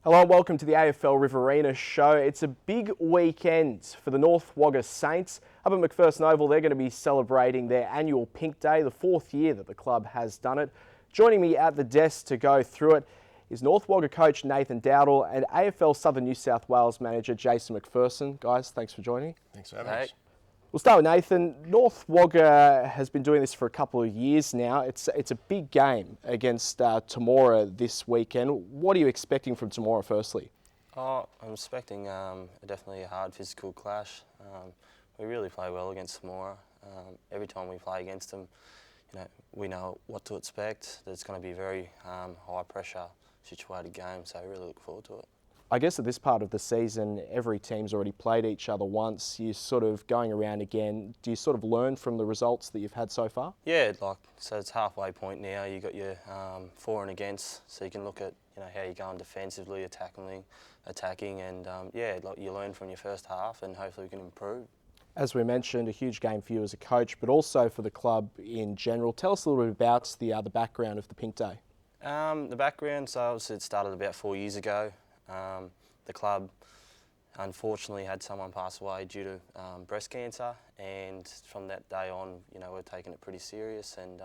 Hello and welcome to the Afl Riverina show. It's a big weekend for the North Wagga Saints. Up at McPherson Oval, they're going to be celebrating their annual Pink Day, the fourth year that the club has done it. Joining me at the desk to go through it is North Wagga coach Nathan Dowdle and AFL Southern New South Wales manager Jason McPherson. Guys, thanks for joining me. Thanks for having us. We'll start with Nathan. North Wagga has been doing this for a couple of years now. It's a big game against Temora this weekend. What are you expecting from Temora firstly? I'm expecting definitely a hard physical clash. We really play well against Temora. Every time we play against them, we know what to expect. It's going to be a very high pressure situated game, so we really look forward to it. I guess at this part of the season, every team's already played each other once. You're sort of going around again. Do you sort of learn from the results that you've had so far? Yeah, so it's halfway point now. You've got your for and against, so you can look at how you're going defensively, attacking, and you learn from your first half, and hopefully we can improve. As we mentioned, a huge game for you as a coach, but also for the club in general. Tell us a little bit about the background of the Pink Day. The background, so obviously it started about 4 years ago. The club unfortunately had someone pass away due to breast cancer, and from that day on, we're taking it pretty serious, and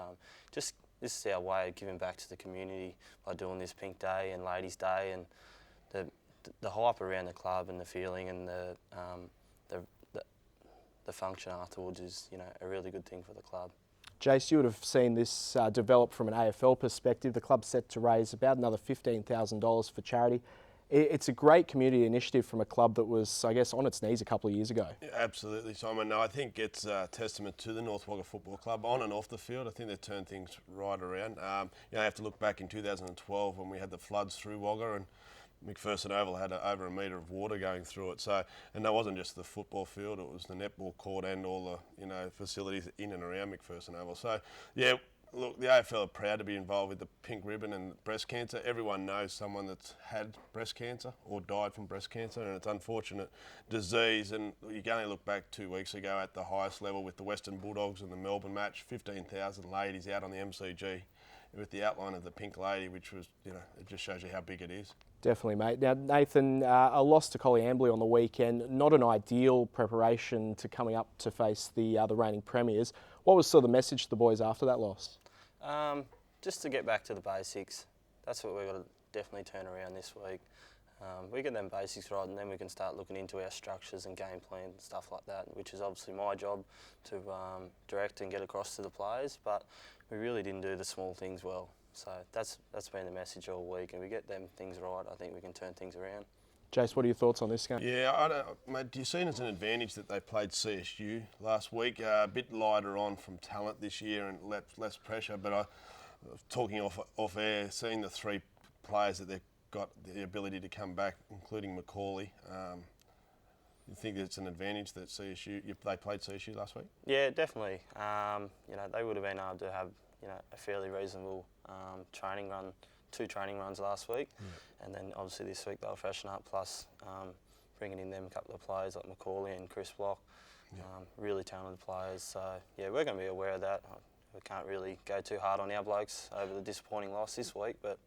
just this is our way of giving back to the community by doing this Pink Day and Ladies' Day, and the hype around the club and the feeling and the function afterwards is a really good thing for the club. Jace, you would have seen this develop from an AFL perspective. The club's set to raise about another $15,000 for charity. It's a great community initiative from a club that was, I guess, on its knees a couple of years ago. Yeah, absolutely, Simon. No, I think it's a testament to the North Wagga Football Club on and off the field. I think they've turned things right around. You have to look back in 2012 when we had the floods through Wagga and McPherson Oval had over a metre of water going through it. So, and that wasn't just the football field; it was the netball court and all the facilities in and around McPherson Oval. So, yeah. Look, the AFL are proud to be involved with the pink ribbon and breast cancer. Everyone knows someone that's had breast cancer or died from breast cancer, and it's an unfortunate disease. And you can only look back 2 weeks ago at the highest level with the Western Bulldogs and the Melbourne match, 15,000 ladies out on the MCG with the outline of the Pink Lady, which was, it just shows you how big it is. Definitely, mate. Now, Nathan, a loss to Colliambly on the weekend, not an ideal preparation to coming up to face the reigning premiers. What was sort of the message to the boys after that loss? Just to get back to the basics. That's what we've got to definitely turn around this week. We get them basics right, and then we can start looking into our structures and game plan and stuff like that, which is obviously my job to direct and get across to the players, but we really didn't do the small things well. So that's been the message all week, and we get them things right, I think we can turn things around. Jace, what are your thoughts on this game? Yeah, mate, do you see it as an advantage that they played CSU last week? A bit lighter on from talent this year and less pressure, but talking off air, seeing the three players that they've got the ability to come back, including Macaulay, you think it's an advantage that they played CSU last week? Yeah, definitely. They would have been able to have a fairly reasonable training run. 2 training runs last week, and then obviously this week they'll freshen up, plus bringing in them a couple of players like Macaulay and Chris Block, really talented players. So yeah, we're going to be aware of that. We can't really go too hard on our blokes over the disappointing loss this week, but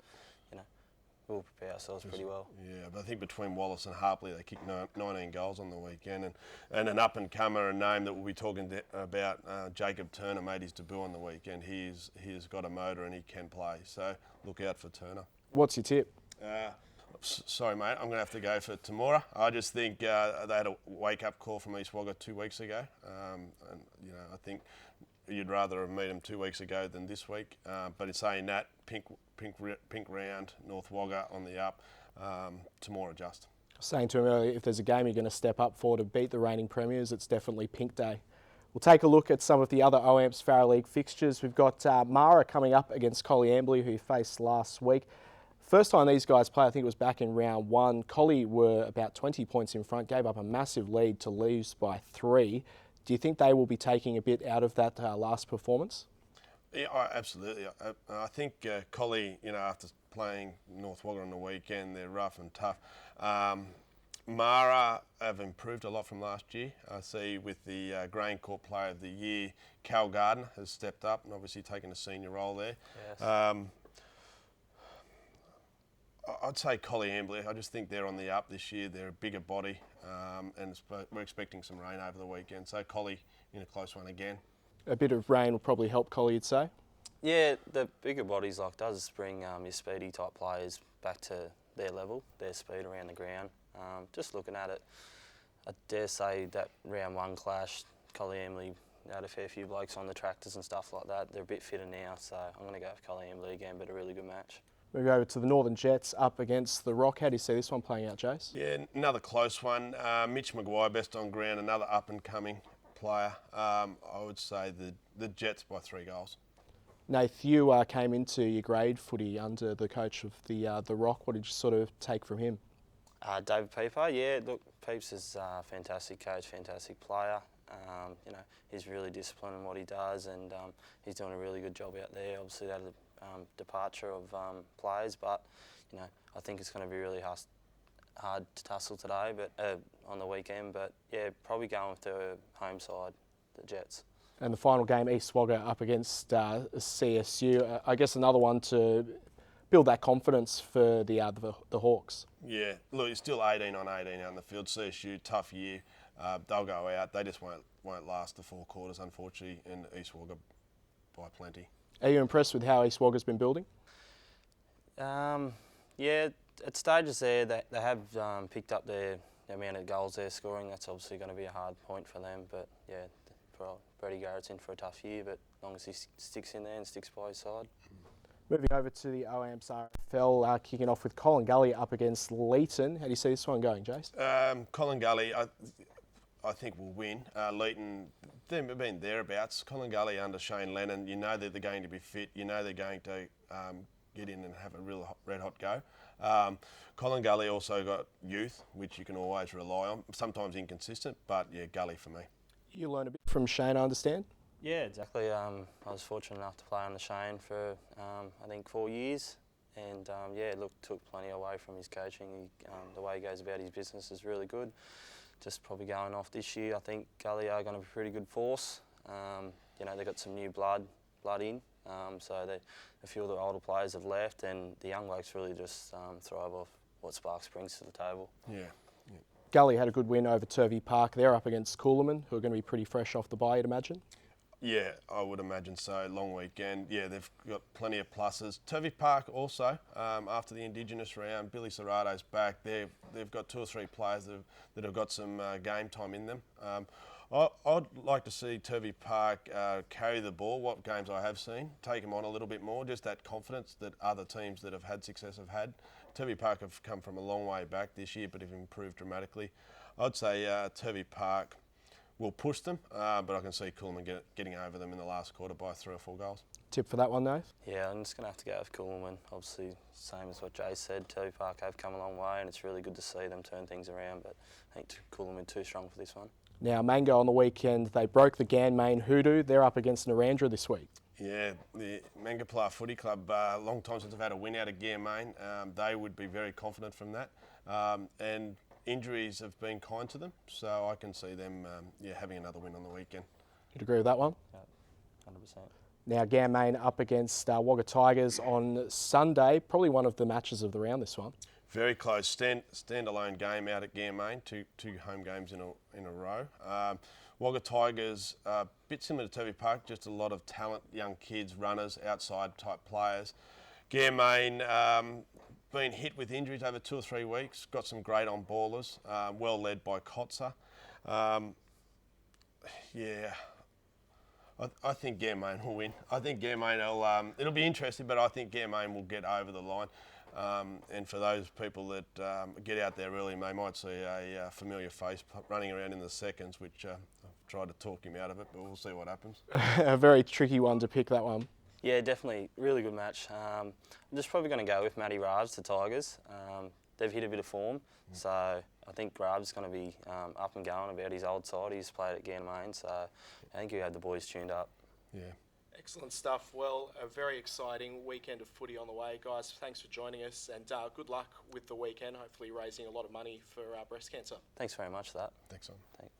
we'll prepare ourselves pretty well. Yeah, but I think between Wallace and Harpley, they kicked 19 goals on the weekend, and an up-and-comer, a name that we'll be talking about, Jacob Turner made his debut on the weekend. He's got a motor and he can play, so look out for Turner. What's your tip? Sorry, mate, I'm going to have to go for Temora. I just think they had a wake-up call from East Wagga 2 weeks ago, and I think you'd rather have met them 2 weeks ago than this week. But in saying that, pink round, North Wagga on the up, Temora just. Saying to him earlier, if there's a game you're going to step up for to beat the reigning premiers, it's definitely Pink Day. We'll take a look at some of the other OAMPS Farah League fixtures. We've got Mara coming up against Colliambly, who he faced last week. First time these guys play, I think it was back in round 1. Collie were about 20 points in front, gave up a massive lead to lose by 3. Do you think they will be taking a bit out of that last performance? Yeah, absolutely. I think Collie, after playing North Wagga on the weekend, they're rough and tough. Mara have improved a lot from last year. I see with the Grain Court Player of the Year, Cal Gardner has stepped up and obviously taken a senior role there. Yes. I'd say Collie Ambley. I just think they're on the up this year. They're a bigger body, and we're expecting some rain over the weekend. So Collie in a close one again. A bit of rain will probably help Collie, you'd say? Yeah, the bigger bodies does bring your speedy type players back to their level, their speed around the ground. Just looking at it, I dare say that round one clash, Collie Ambley had a fair few blokes on the tractors and stuff like that. They're a bit fitter now, so I'm going to go with Collie Ambley again, but a really good match. Move over to the Northern Jets up against the Rock. How do you see this one playing out, Jace? Yeah, another close one. Mitch Maguire, best on ground, another up-and-coming player. I would say the Jets by 3 goals. Nath, you came into your grade footy under the coach of the Rock. What did you sort of take from him? David Pieper, yeah, look, Peeps is a fantastic coach, fantastic player. He's really disciplined in what he does, and he's doing a really good job out there. Obviously, that departure of players, but I think it's going to be really hard to tussle today, but on the weekend. But yeah, probably going with the home side, the Jets. And the final game, East Wagga up against CSU. I guess another one to build that confidence for the Hawks. Yeah, look, it's still 18 on 18 out in the field. CSU, tough year. They'll go out. They just won't last the 4 quarters, unfortunately, in East Wagga by plenty. Are you impressed with how East Wagga's been building? Yeah, at stages there, they have picked up the amount of goals they're scoring. That's obviously going to be a hard point for them. But yeah, Brady Garrett's in for a tough year, but as long as he sticks in there and sticks by his side. Moving over to the OAMS RFL, kicking off with Colin Gully up against Leeton. How do you see this one going, Jace? Colin Gully, I think will win. Leeton, they've been thereabouts. Colin Gully under Shane Lennon, you know that they're going to be fit. You know they're going to get in and have a real red-hot go. Colin Gully also got youth, which you can always rely on. Sometimes inconsistent, but yeah, Gully for me. You learn a bit from Shane, I understand? Yeah, exactly. I was fortunate enough to play under Shane for, I think, 4 years. And took plenty away from his coaching. The way he goes about his business is really good. Just probably going off this year, I think Gully are going to be a pretty good force. They've got some new blood in. So a few of the older players have left, and the young blokes really just thrive off what Sparks brings to the table. Yeah. Gully had a good win over Turvey Park. They're up against Coolaman, who are going to be pretty fresh off the bye, you'd imagine. Yeah, I would imagine so. Long weekend. Yeah, they've got plenty of pluses. Turvey Park also, after the Indigenous round, Billy Serrato's back. They've got 2 or 3 players that have got some game time in them. I'd like to see Turvey Park carry the ball, what games I have seen, take them on a little bit more, just that confidence that other teams that have had success have had. Turvey Park have come from a long way back this year, but have improved dramatically. I'd say Turvey Park will push them, but I can see Coolaman getting over them in the last quarter by 3 or 4 goals. Tip for that one, Nath? Yeah, I'm just going to have to go with Coolaman. Obviously, same as what Jay said, Turvey Park have come a long way, and it's really good to see them turn things around, but I think Coolaman too strong for this one. Now, Mango on the weekend, they broke the Ganmain Hoodoo. They're up against Narrandera this week. Yeah, the Mangapla Footy Club, long time since they've had a win out of Ganmain. They would be very confident from that. And injuries have been kind to them, so I can see them having another win on the weekend. You'd agree with that one? Yeah, 100%. Now, Ganmain up against Wagga Tigers on Sunday. Probably one of the matches of the round, this one. Very close, standalone game out at Ganmain, two home games in a row. Wagga Tigers, a bit similar to Turvey Park, just a lot of talent, young kids, runners, outside type players. Ganmain, been hit with injuries over 2 or 3 weeks, got some great on ballers, well led by Kotzer. I think Ganmain will win. I think Ganmain will, it'll be interesting, but I think Ganmain will get over the line. And for those people that get out there early, they might see a familiar face running around in the seconds, which I've tried to talk him out of it, but we'll see what happens. A very tricky one to pick, that one. Yeah, definitely. Really good match. I'm just probably going to go with Matty Raves, the Tigers. They've hit a bit of form, so I think Raves is going to be up and going about his old side. He's played at Ganmain, so I think he had the boys tuned up. Yeah. Excellent stuff. Well, a very exciting weekend of footy on the way. Guys, thanks for joining us, and good luck with the weekend, hopefully raising a lot of money for breast cancer. Thanks very much for that. Thanks, son. Thanks.